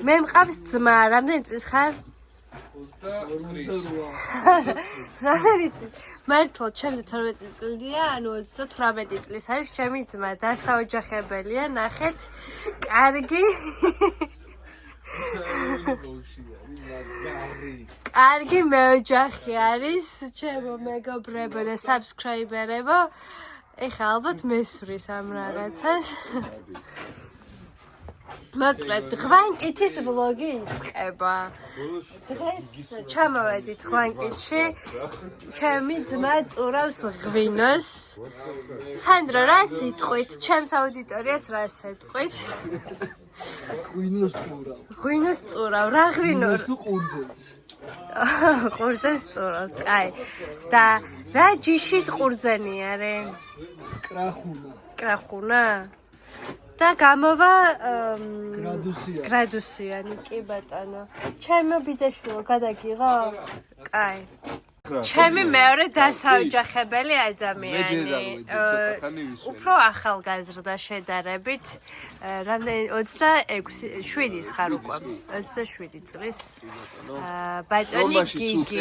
მე მყავს ძმა, რამდენი წლის ხარ? 29. რამდენი წლის? მართლა ჩემზე 12 წლია, ანუ 38 წლის არის ჩემი ძმა, დასაოჯახებელია, ნახეთ, კარგი. კარგი მეოჯახი არის, ჩემო მეგობრებო და subscriber-ებო. ეხლა ალბათ მესვრის ამ რაღაცას. მოკლედ, ღვანკითის ვლოგი იწყება. დღეს ჩამოვედით ღვანკითში. ჩემი ძმა წურავს ღვინოს. სანდრო, რა სიტყვით? ჩემს აუდიტორიას რა სიტყვით? ღვინოს წურავ, რა ღვინო? ყურძენს წურავს, კაი. და რა ჯიშის ყურძენი არის? კრახუნა. და გამოვა გრადუსიანი, კი ბატონო. ჩემო ბიძაშვილო, გადაგიღო? კაი. ჩემი მეორე დასაოჯახებელი ადამიანი. უფრო ახალგაზრდა შედარებით. რამდენი 26 ხარ უკვე. 27 წლის. ბატონი გიგი.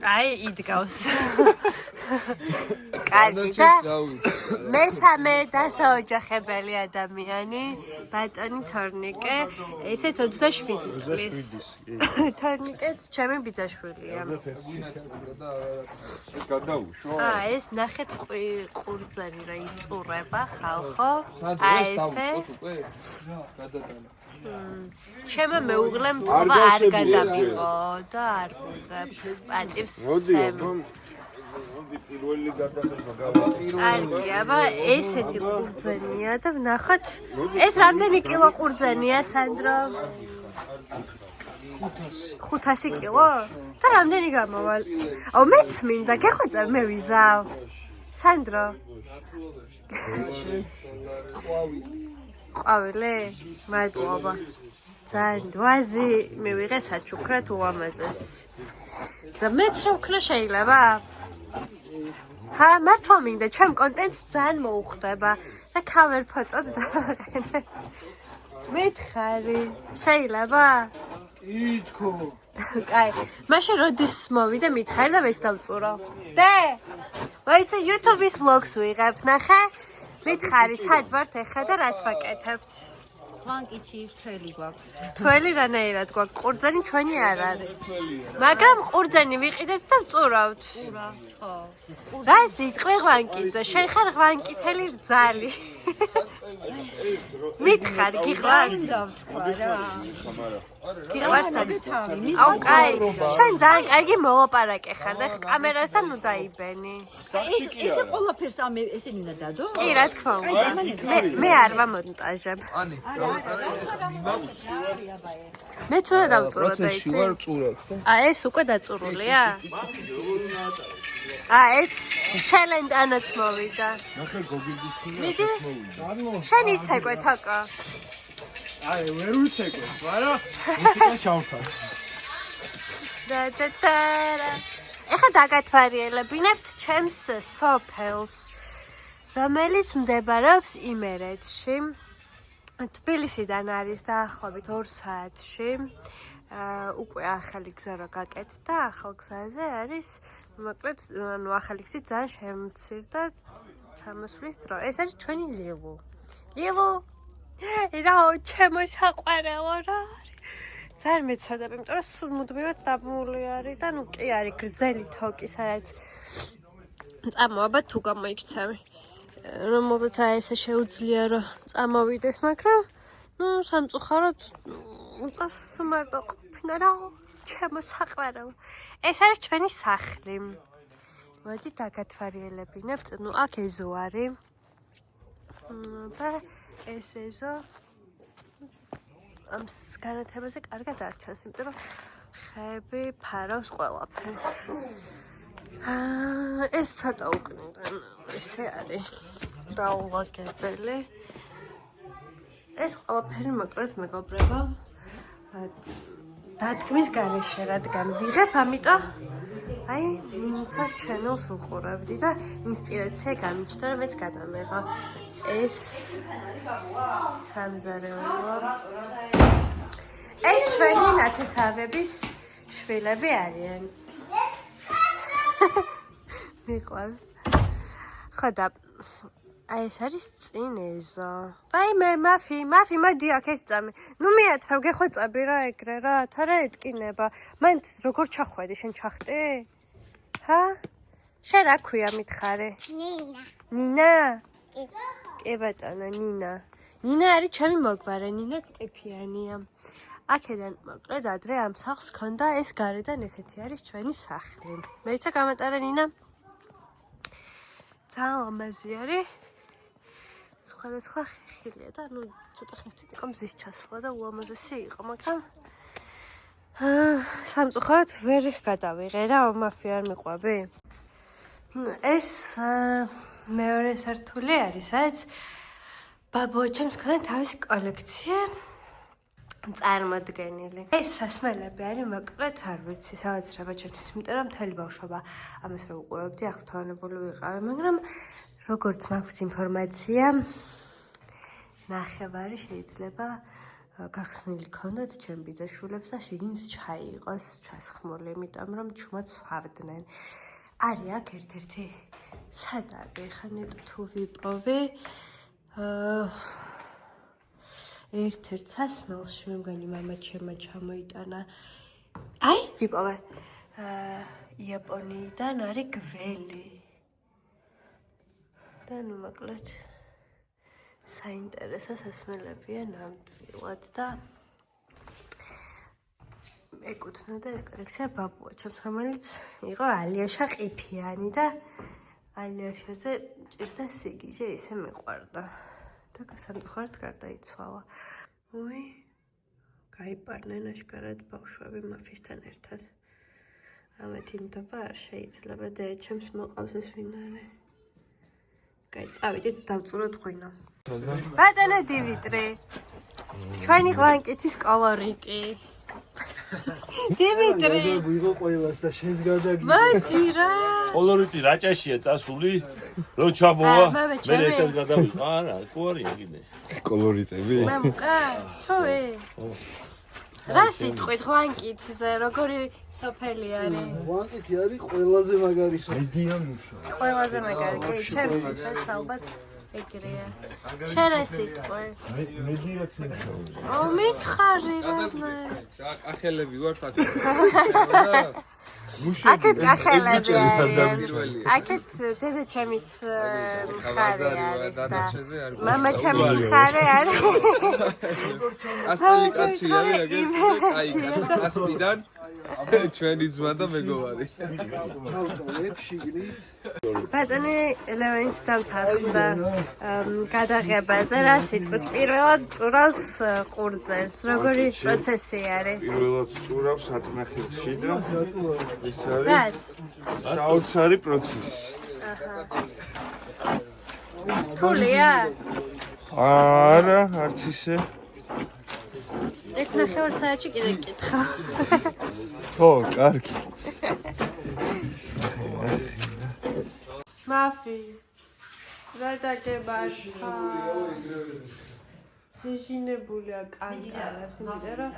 აი, იდგავს. კარგი და მესამე დასაოჯახებელი ადამიანი, ბატონი თორნიკე, ესეც 27 წლის. თორნიკეც ჩემი ბიძაშვილია. ეს ნახეთ ყურძენი რა იწურება ხალხო. ესე. ჩემო მეუღლემ თქმა არ გადამიღო და არ ვიღებ პატივს სცემ. კარგი, აბა ესეთი ყურძენია და ვნახოთ ეს რამდენი კილო ყურძენია, სანდრო? 500 კილო? და რამდენი გამოვალ? აუ მეც მინდა, გეხვეწე მე ვიზავ. სანდრო. ყვავილი? მადლობა. ძალიან ვაზი მივიღე საჩუქრად უამაზეს. და მეც რა ვქნა შეიძლება? ჰა, მართლა მინდა, ჩემ კონტენტს ძალიან მოუხდება და cover ფოტოდ დავაყენე. მითხარი, შეიძლება? ითქო. კაი, მაშინ როდის მოვიდა მითხარი და მეც დავწურო. დე! ვაიცა YouTube-ის vlogs ვიღებ, ნახე? მითხარი, სად ვართ ეხლა და რას ვაკეთებთ? ღვანკითში რთველი გვაქვს. რთველი რანაირად გვაქვს, ყურძენი ჩვენი არ არის. მაგრამ ყურძენი ვიყიდეთ და ვწურავთ. ურავთ, ხო. რა სიტყვი ღვანკიძე, შენ ხარ ღვანკითელი რძალი. მითხარი, გიყვარს? დავთქვა რა. გიყვარს? აუ, კაი, შენ ძალიან კარგი მოლაპარაკე ხარ და კამერასთან ნუ დაიბენი. ესე ყველაფერს ესენი უნდა დადო? კი, რა თქმა უნდა. მე არ ვამონტაჟებ. მე თუ დავწურო და იცი? ეს უკვე დაწურულია? ეს challenge ანაც მოვიდა. ნახე გოგირდის მიდი. შენ იცეკვე თაკა. აი, ვერ ვიცეკვე, მაგრამ მუსიკა ჩავრთავ. და. ეხლა დაგათვალიერებინებთ ჩემს სოფელს, რომელიც მდებარეობს იმერეთში. თბილისიდან არის დაახლოებით 2 საათში. უკვე ახალი გზა რა გაკეთდა, ახალ გზაზე არის, მოკლედ, ანუ ახალი გზით ძალიან შემცირდა ჩამოსვლის დრო. ეს არის ჩვენი ლილუ. ლილუ! რაო, ჩემო საყვარელო რა არის. ძალიან მეცოდებ, იმიტომ რომ სულ მუდმივად დაბმული არის და ნუ კი არის გრძელი თოკი, სადაც წამოაბა თუ გამოიქცევი. რომელზეც ესე შეუძლია რომ წამოვიდეს, მაგრამ ნუ სამწუხაროდ უწევს მარტო ყოფნა რა, ჩემო საყვარელო. ეს არის ჩვენი სახლი. მოდი დაგათვალიერებინებთ, ნუ აქ ეზო არის. და ეს ეზო ამ განათებაზე კარგად არ ჩანს, იმიტომ რომ ხეები ფარავს ყველაფერს. ეს ცოტა უკნიდან ესე არის დაულაგებელი. ეს ყველაფერი მოკლედ მეგობრებო დადგმის გარეშე რადგან ვიღებ, ამიტომ აი ნინცას ჩანელს უყურებდი და ინსპირაცია გამიჩნდა, რომ მეც გადამეღო. ეს სამზარეულო. ეს ჩვენი ნათესავების შვილები არიან. მიყვარს. ხო და აი ეს არის წინ ეზო. აი მე მაფი მოდი აქ ერთ წამი. ნუ მიათრავ გეხვეწები რა ეგრე რა, თორე ეტკინება. მან როგორ ჩახვედი შენ ჩახტი? ჰა? შენ რა ქვია მითხარე? ნინა. კი ბატონო ნინა. ნინა არის ჩემი მოგვარე, ნინა წიფიანია. აქედან მოკლედ ადრე ამ სახლს ქონდა ეს გარედან ესეთი არის ჩვენი სახლი. მეცა გამატარე ნინა. ძალიან ლამაზი არის. სხვადასხვა ხილია და ნუ ცოტა ხესით იყო მზის ჩასვლა და ულამაზესი იყო, მაგრამ სამწუხაროდ ვერ გადავიღე რა, მაფი არ მიყვები. ეს მეორე სართული არის, სადაც ბაბუაჩემს ქონდა თავისი კოლექცია წარმოდგენილი. ეს სასმელები არის, მოკლედ არ ვიცი, საოცრება ჩემთვის, იმიტომ რომ მთელი ბავშვობა ამას რო უყურებდი, აღფრთოვანებული ვიყავი, მაგრამ როგორც მაქვს ინფორმაცია, ნახევარი შეიძლება გახსნილი ქონდათ ჩემ ბიძაშვილებს და შიგნით ჩაი იყოს ჩასხმული, იმიტომ რომ ჩუმად სვავდნენ. არის აქ ერთ-ერთი სადაგე ხანი თუ ვიპოვე ერთ-ერთ სასმელში მე მგონი მამა ჩემმა ჩამოიტანა. აი, ვიპოვე. იაპონიიდან არის გველი. და ნუ მოკლედ საინტერესო სასმელებია ნამდვილად და ეკუთვნოდა ეს კოლექცია ბაბუაჩემს, რომელიც იყო ალიაშა ყიფიანი და ალიაშაზე ჭირდა სიგიჟე, ისე მიყვარდა და სამწუხაროდ გარდაიცვალა. უი, გაიპარნენ აშკარად ბავშვები მაფისთან ერთად. ამეთი ნდობა არ შეიძლება და ჩემს მოყავს ეს ვინ არის. კაი, წავიდეთ დავწუროთ ღვინო. ბატონო დიმიტრი. ჩვენი ღვანკეთის კოლორიტი. დიმიტრი. ვიღო ყველას და შენს გადაგიდგა. მოდი რა. კოლორიტი რაჭაშია წასული, რო ჩამოვა, მე ერთად გადავიყო. არა, ხო არის ეგინე. კოლორიტები? მამკა, თოვე. რა სიტყვით ღვანკითზე, როგორი სოფელი არის? ღვანკითი არის ყველაზე მაგარი სოფელი. მედიანუშა. ყველაზე მაგარი, კი, ჩემთვის ალბათ ეგრეა. შენ რა სიტყვი? მედიაც მიხარია. ო, მითხარი რა. კახელები ვართ აქ. აქეთ კახელები არის. აქეთ დედაჩემის მხარე არის და მამაჩემის მხარე არის. ასპლიკაცი არის აგერ კაი კასპიდან ჩვენი ძმა და მეგობარი. ბატონი ლევენს დავთანხმდა გადაღებაზე რა სიტყვით პირველად წურავს ყურძეს. როგორი პროცესი არის? პირველად წურავს აწნახილში და ეს არის რას? საოცარი პროცესი. რთულია? არა, არც ისე. ეს ნახევარ საათში კიდე გკითხა. ხო, კარგი. მაფი. რა დაგებაშა? შეშინებულია კანკალებს, იმიტომ რომ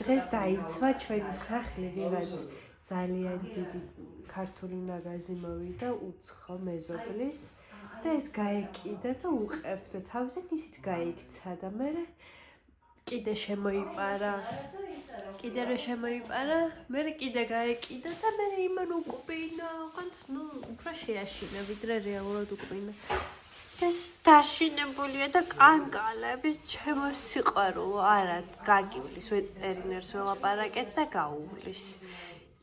დღეს დაიცვა ჩვენი სახლი ვიღაც ძალიან დიდი ქართული ნაგაზი მოვიდა უცხო მეზობლის და ეს გაეკიდა და უყევდა თავზე ისიც გაიქცა და მე კიდე შემოიპარა. კიდე რა შემოიპარა, მე კიდე გაეკიდა და მე იმან უკბინა, ხანც ნუ უფრო შეაშინა ვიდრე რეალურად უკბინა. ეს დაშინებულია და კანკალების ჩემო სიყვარულო არა გაგივლის ვეტერინერს ველაპარაკეთ და გაუვლის.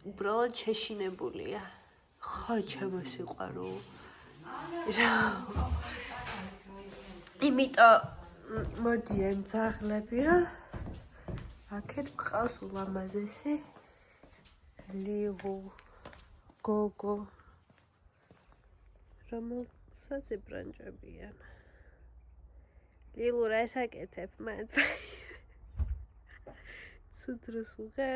უბრალოდ შეშინებულია. ხო ჩემო სიყვარულო. იმიტომ მოდიან ძაღლები რა. აქეთ გყავს ულამაზესი ლილუ, გოგო. რომელსაც ებრანჭებიან. ლილუ რა ესაკეთებ მათ? ცუდ დროს უღე.